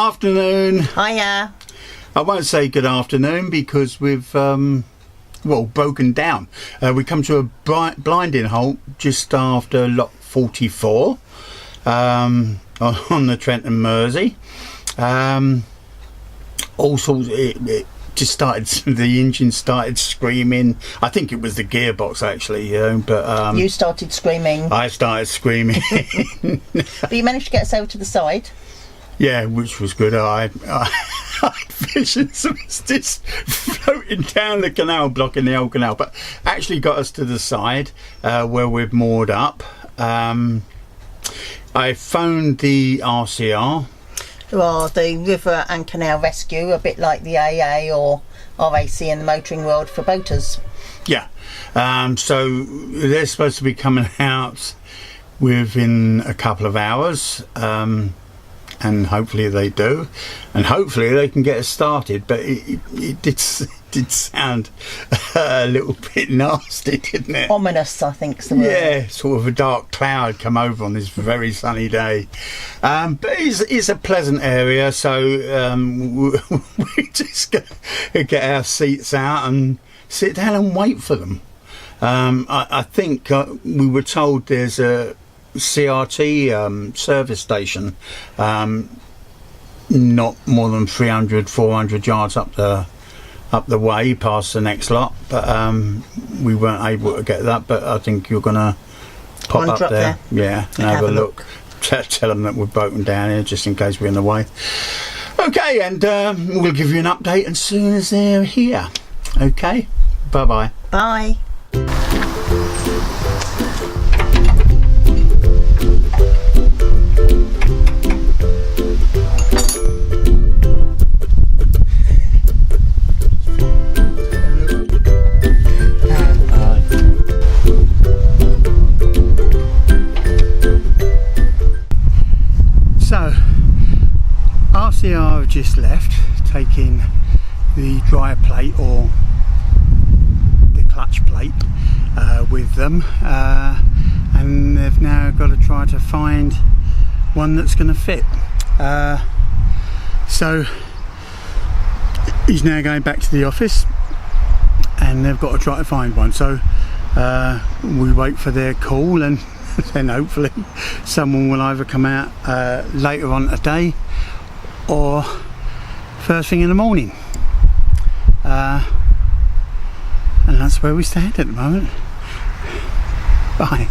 Afternoon. Hiya. I won't say good afternoon because we've broken down. We come to a blinding halt just after lock 44 on the Trent and Mersey. All sorts. It just started. The engine started screaming. I think it was the gearbox actually, but You started screaming. I started screaming. But you managed to get us over to the side. Yeah, which was good. I had visions of us just floating down the canal, blocking the old canal, but actually got us to the side where we've moored up. I phoned the RCR, Who are the River and Canal Rescue, a bit like the AA or RAC in the motoring world for boaters. yeah. So they're supposed to be coming out within a couple of hours. And hopefully they do, and hopefully they can get us started. But it did sound a little bit nasty, didn't it? Ominous, I think is the word. Yeah, sort of a dark cloud come over on this very sunny day. But it's a pleasant area, so we just get our seats out and sit down and wait for them. I think we were told there's a CRT service station not more than 300-400 yards up the way past the next lot, but we weren't able to get that. But I think you're gonna pop up there, yeah, and have a look. Tell them that we've broken down here just in case we're in the way. Okay, and we'll give you an update as soon as they're here. Okay, bye. Bye. So, RCR have just left, taking the dry plate or the clutch plate with them, and they've now got to try to find one that's going to fit. So he's now going back to the office, and they've got to try to find one. So we wait for their call, and then hopefully someone will either come out later on today or first thing in the morning, and that's where we stand at the moment. Bye.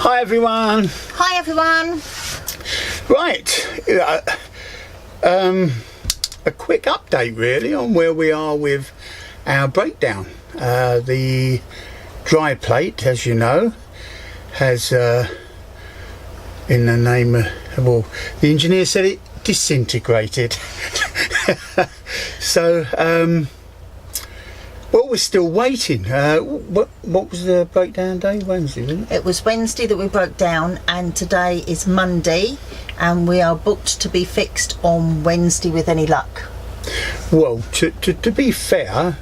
Hi everyone. Hi everyone. Right, a quick update really on where we are with our breakdown. The dry plate, as you know, has in the name of, well, the engineer said it disintegrated. So well, we're still waiting. What was the breakdown day? Wednesday, wasn't it? It was Wednesday that we broke down, and today is Monday, and we are booked to be fixed on Wednesday with any luck. Well, to be fair,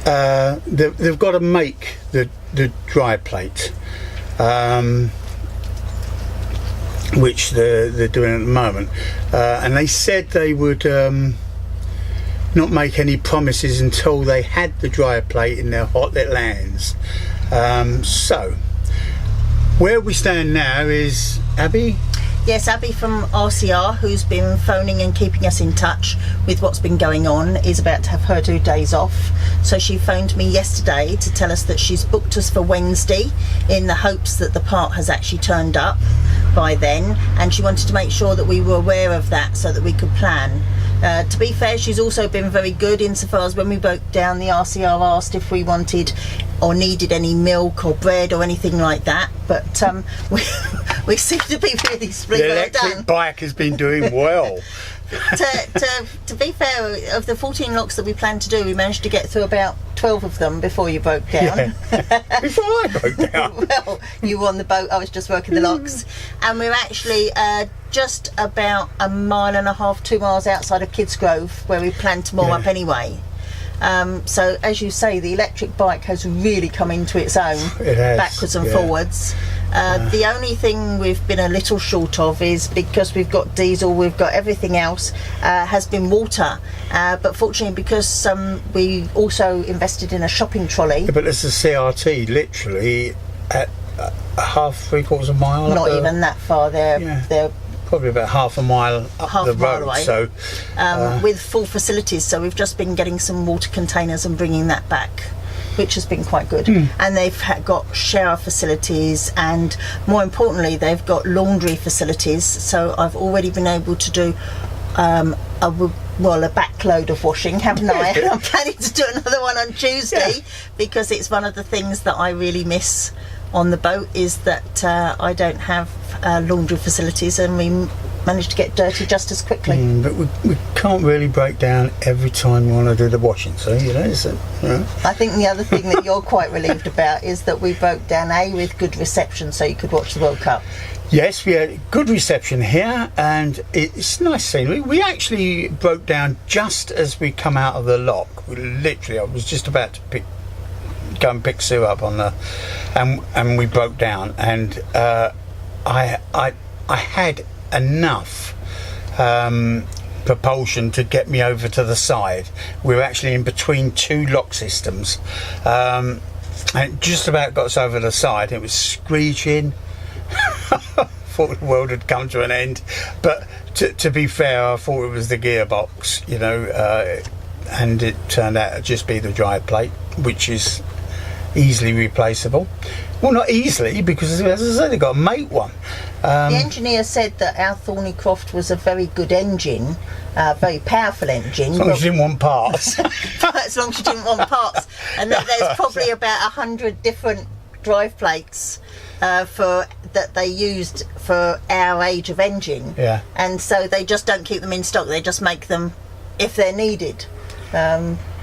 they've got to make the dry plate, which they're doing at the moment, and they said they would not make any promises until they had the dry plate in their hot little hands. So where we stand now is Abby. Yes, Abby from RCR, who's been phoning and keeping us in touch with what's been going on, is about to have her 2 days off. So she phoned me yesterday to tell us that she's booked us for Wednesday in the hopes that the part has actually turned up by then, and she wanted to make sure that we were aware of that so that we could plan. To be fair, she's also been very good insofar as when we broke down, the RCR asked if we wanted or needed any milk or bread or anything like that, but we seem to be really split. The electric bike has been doing well. To be fair, of the 14 locks that we planned to do, we managed to get through about 12 of them before you broke down. Yeah. Before I broke down. Well, you were on the boat, I was just working the locks. And we're actually just about 1.5 miles, 2 miles outside of Kidsgrove, where we planned to moor up anyway. So as you say, the electric bike has really come into its own. It has, backwards and forwards. The only thing we've been a little short of is, because we've got diesel, we've got everything else, has been water. But fortunately, because we also invested in a shopping trolley. Yeah, but there's a CRT literally at three-quarters of a mile. Not even that far. They're probably about half a mile up the road. Away. So with full facilities. So we've just been getting some water containers and bringing that back, which has been quite good. And they've got shower facilities, and more importantly, they've got laundry facilities. So I've already been able to do a backload of washing, haven't I? And I'm planning to do another one on Tuesday, because it's one of the things that I really miss on the boat, is that I don't have laundry facilities, and we manage to get dirty just as quickly. But we can't really break down every time we want to do the washing, so I think the other thing that you're quite relieved about is that we broke down with good reception, so you could watch the World Cup. Yes, we had good reception here, and it's nice scenery. We actually broke down just as we come out of the lock. I was just about to go and pick Sue up on and we broke down, and I had enough propulsion to get me over to the side. We were actually in between two lock systems, and it just about got us over the side. It was screeching. Thought the world had come to an end, but to be fair, I thought it was the gearbox, and it turned out to just be the drive plate, which is easily replaceable. Well, not easily, because as I said, they got to make one. The engineer said that our Thornycroft was a very good engine, very powerful engine. As long as you didn't want parts. As long as you didn't want parts. And that there's probably about 100 different drive plates that they used for our age of engine. Yeah. And so they just don't keep them in stock. They just make them if they're needed.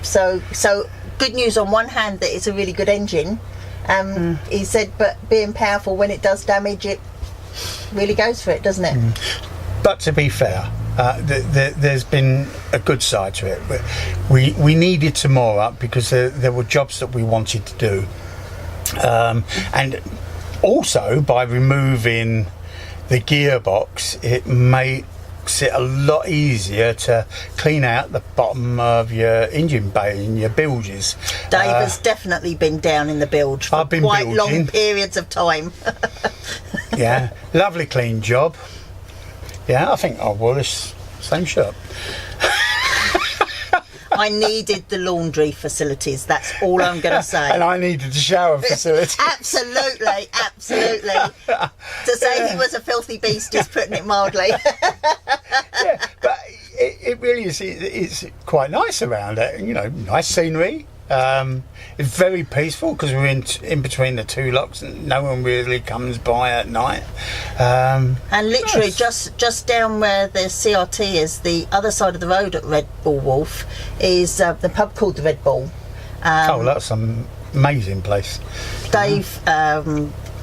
So good news on one hand that it's a really good engine. He said, but being powerful, when it does damage, it really goes for it, doesn't it? But to be fair, there's been a good side to it. We needed to moor up because there were jobs that we wanted to do, and also by removing the gearbox, it makes it a lot easier to clean out the bottom of your engine bay and your bilges. Dave has definitely been down in the bilge for quite long periods of time. Yeah, lovely clean job. Yeah, I think I wore this same shirt. I needed the laundry facilities, that's all I'm going to say. And I needed the shower facilities. Absolutely. To say he was a filthy beast is putting it mildly. Yeah, but it really is. It's quite nice around it. Nice scenery. It's very peaceful because we're in between the two locks, and no one really comes by at night. And literally, just down where the CRT is, the other side of the road at Red Bull Wharf, is the pub called the Red Bull. That's an amazing place. Dave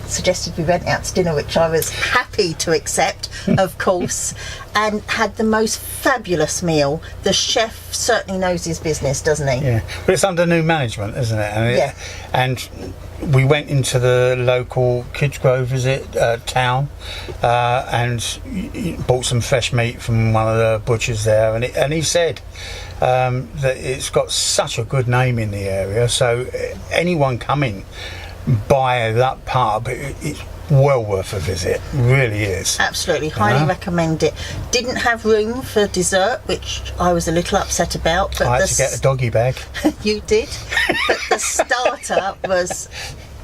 suggested we went out to dinner, which I was happy to accept, of course, and had the most fabulous meal. The chef certainly knows his business, doesn't he? Yeah, but it's under new management, isn't it? And we went into the local Kids Grove town, and bought some fresh meat from one of the butchers there, and he said that it's got such a good name in the area, so anyone coming by that pub, it's well worth a visit, really is. Absolutely, highly recommend it. Didn't have room for dessert, which I was a little upset about. But I had to get a doggy bag. You did, but the starter was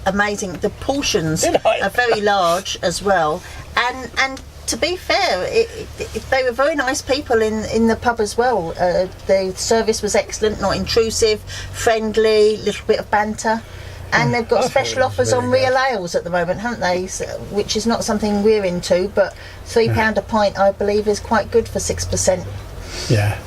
amazing. The portions are very large as well, and to be fair, they were very nice people in the pub as well. The service was excellent, not intrusive, friendly, little bit of banter. And they've got special offers on real ales at the moment, haven't they? Which is not something we're into, but £3 a pint, I believe, is quite good for 6%. Yeah.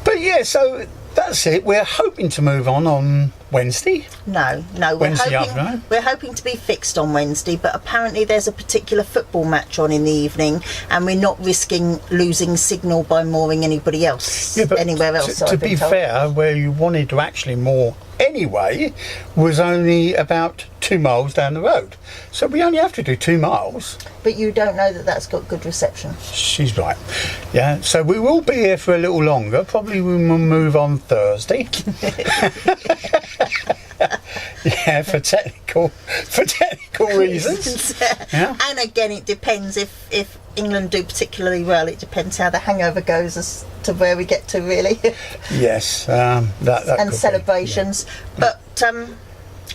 But yeah, so that's it. We're hoping to move on Wednesday? No, Wednesday afternoon? we're hoping to be fixed on Wednesday, but apparently there's a particular football match on in the evening, and we're not risking losing signal by mooring anybody else anywhere else. To be fair, where you wanted to actually moor anyway was only about 2 miles down the road, so we only have to do 2 miles. But you don't know that that's got good reception. She's right. Yeah, so we will be here for a little longer. Probably we will move on Thursday. Yeah, for technical reasons. Yeah. And again, it depends if England do particularly well. It depends how the hangover goes as to where we get to, really. Yes, that and celebrations. Be, yeah. But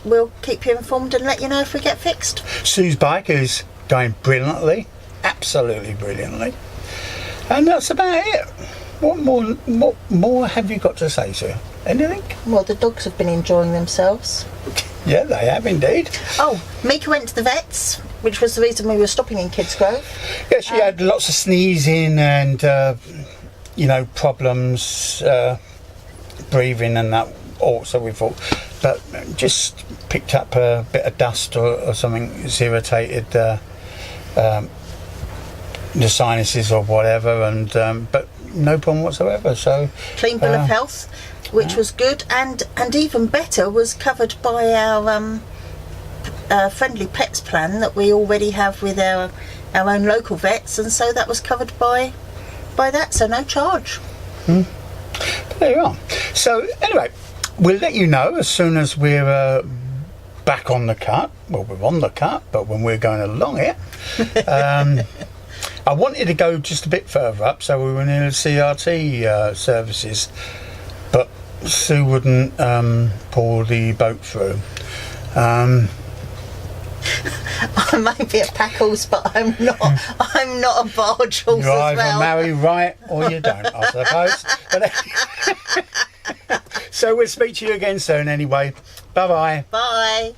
we'll keep you informed and let you know if we get fixed. Sue's bike is going brilliantly, absolutely brilliantly, and that's about it. What more have you got to say, Sue? Anything? Well, the dogs have been enjoying themselves. Yeah, they have indeed. Oh, Mika went to the vets, which was the reason we were stopping in Kids Grove. Yeah, she had lots of sneezing and problems breathing and that. Also, we thought, but just picked up a bit of dust or something. It's irritated the sinuses or whatever, and but no problem whatsoever. So clean bill of health, which was good, and even better was covered by our friendly pets plan that we already have with our own local vets, and so that was covered by that, so no charge. But there you are. So anyway, we'll let you know as soon as we're back on the cut. Well, we're on the cut, but when we're going along it. I wanted to go just a bit further up, so we were near the CRT services, but Sue wouldn't pull the boat through. I might be a pack horse, but I'm not a barge horse You as well. either marry right or you don't, I suppose. But so we'll speak to you again soon anyway. Bye-bye. Bye.